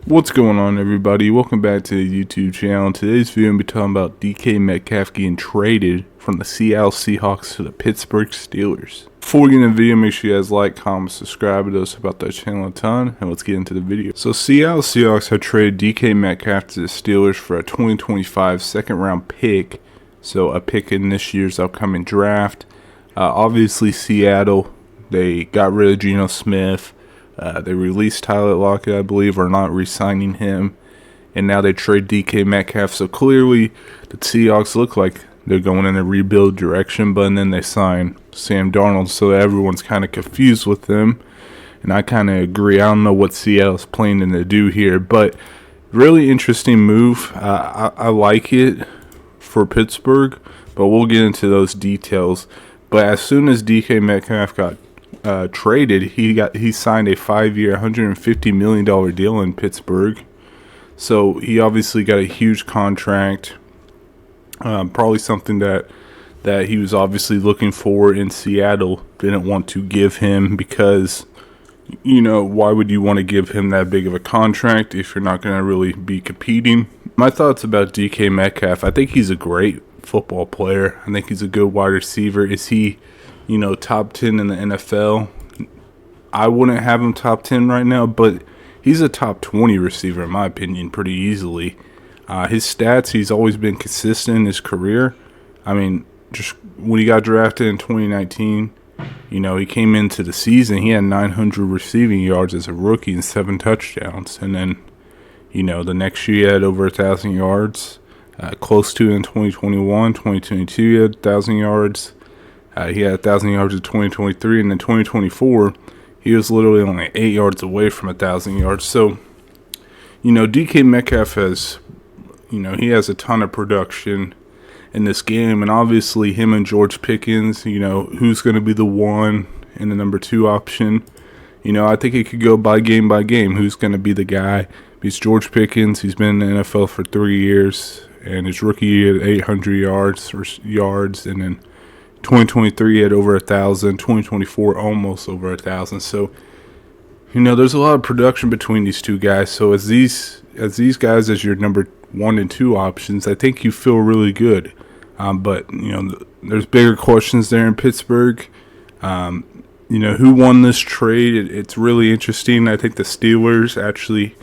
What's going on, everybody? Welcome back to the YouTube channel. In today's video, I'm going to be talking about DK Metcalf getting traded from the Seattle Seahawks to the Pittsburgh Steelers. Before we get into the video, make sure you guys like, comment, subscribe. It does about that channel a ton. And let's get into the video. So Seattle Seahawks have traded DK Metcalf to the Steelers for a 2025 second-round pick. So a pick in this year's upcoming draft. Obviously, Seattle, they got rid of Geno Smith. They released Tyler Lockett, I believe, or not re-signing him. And now they trade DK Metcalf. So clearly, the Seahawks look like they're going in a rebuild direction. But then they sign Sam Darnold. So everyone's kind of confused with them. And I kind of agree. I don't know what Seattle's planning to do here. But really interesting move. I like it for Pittsburgh. But we'll get into those details. But as soon as DK Metcalf got traded, he signed a 5-year, $150 million deal in Pittsburgh. So he obviously got a huge contract. Probably something that he was obviously looking for in Seattle. Didn't want to give him because, you know, why would you want to give him that big of a contract if you're not going to really be competing? My thoughts about DK Metcalf: I think he's a great football player. I think he's a good wide receiver. Is he, top 10 in the NFL? I wouldn't have him top 10 right now, but he's a top 20 receiver in my opinion pretty easily. His stats, he's always been consistent in his career. I mean, just when he got drafted in 2019, he came into the season, he had 900 receiving yards as a rookie and 7 touchdowns. And then, the next year he had over 1,000 yards, close to in 2021. 2022 he had 1,000 yards. He had 1,000 yards in 2023, and in 2024, he was literally only 8 yards away from 1,000 yards. So, DK Metcalf has, he has a ton of production in this game, and obviously him and George Pickens, who's going to be the 1 and the number 2 option. I think it could go by game. Who's going to be the guy? Because George Pickens, he's been in the NFL for 3 years, and his rookie year had 800 yards, and then 2023 he had over 1,000. 2024 almost over 1,000. So, there's a lot of production between these two guys. So as these guys as your number 1 and 2 options, I think you feel really good. But there's bigger questions there in Pittsburgh. Who won this trade? It's really interesting. I think the Steelers actually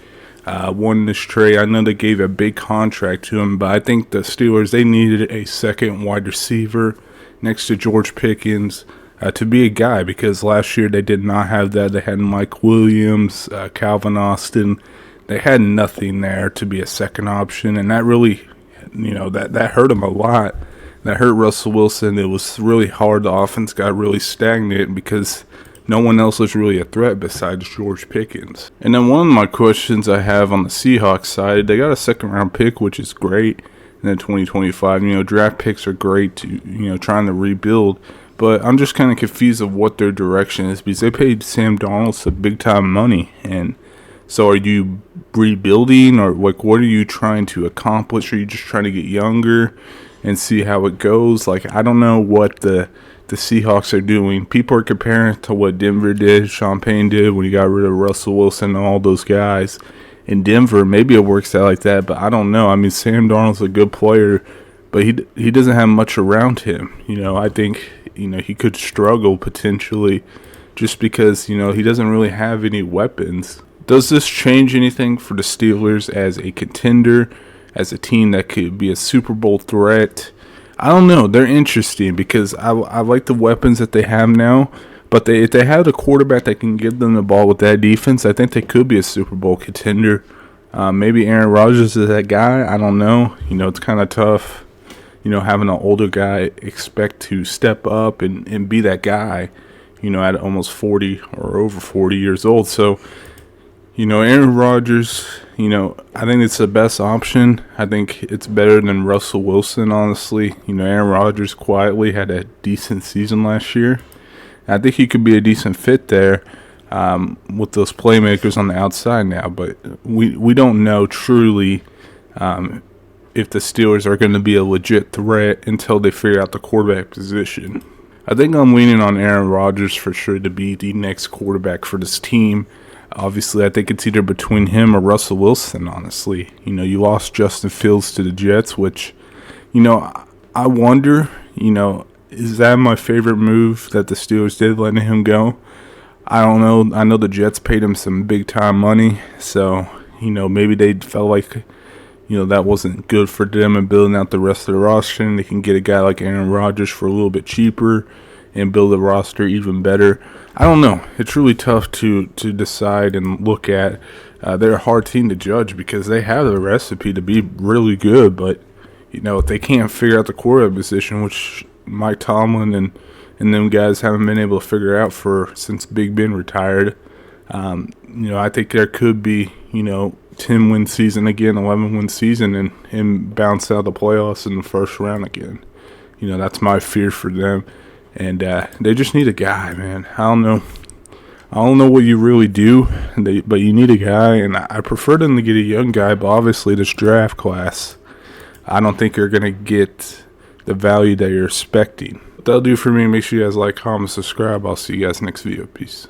won this trade. I know they gave a big contract to him, but I think the Steelers, they needed a second wide receiver next to George Pickens to be a guy, because last year they did not have that. They had Mike Williams, Calvin Austin. They had nothing there to be a second option, and that really, that hurt them a lot. That hurt Russell Wilson. It was really hard. The offense got really stagnant because no one else was really a threat besides George Pickens. And then one of my questions I have on the Seahawks side, they got a second-round pick, which is great. And then 2025, draft picks are great to, trying to rebuild. But I'm just kind of confused of what their direction is, because they paid Sam Darnold some big-time money. And so are you rebuilding, or what are you trying to accomplish? Are you just trying to get younger and see how it goes? I don't know what the Seahawks are doing. People are comparing to what Denver did, Sean Payton did when he got rid of Russell Wilson and all those guys in Denver. Maybe it works out like that, but I don't know. I mean, Sam Darnold's a good player, but he doesn't have much around him. I think, he could struggle potentially just because, he doesn't really have any weapons. Does this change anything for the Steelers as a contender, as a team that could be a Super Bowl threat? I don't know. They're interesting because I like the weapons that they have now. But if they have a quarterback that can give them the ball with that defense, I think they could be a Super Bowl contender. Maybe Aaron Rodgers is that guy. I don't know. It's kind of tough, having an older guy expect to step up and be that guy, at almost 40 or over 40 years old. So, Aaron Rodgers, I think it's the best option. I think it's better than Russell Wilson, honestly. Aaron Rodgers quietly had a decent season last year. I think he could be a decent fit there with those playmakers on the outside now. But we don't know truly if the Steelers are going to be a legit threat until they figure out the quarterback position. I think I'm leaning on Aaron Rodgers for sure to be the next quarterback for this team. Obviously, I think it's either between him or Russell Wilson, honestly. You lost Justin Fields to the Jets, which, I wonder, is that my favorite move that the Steelers did, letting him go? I don't know. I know the Jets paid him some big-time money, so, maybe they felt like, that wasn't good for them and building out the rest of the roster, and they can get a guy like Aaron Rodgers for a little bit cheaper and build the roster even better. I don't know. It's really tough to decide and look at. They're a hard team to judge because they have the recipe to be really good, but, if they can't figure out the quarterback position, which Mike Tomlin and them guys haven't been able to figure out since Big Ben retired, I think there could be, 10-win season again, 11-win season, and bounce out of the playoffs in the first round again. That's my fear for them. And they just need a guy, man. I don't know what you really do, but you need a guy. And I prefer them to get a young guy, but obviously this draft class, I don't think you're going to get the value that you're expecting. That'll do for me. Make sure you guys like, comment, subscribe. I'll see you guys next video. Peace.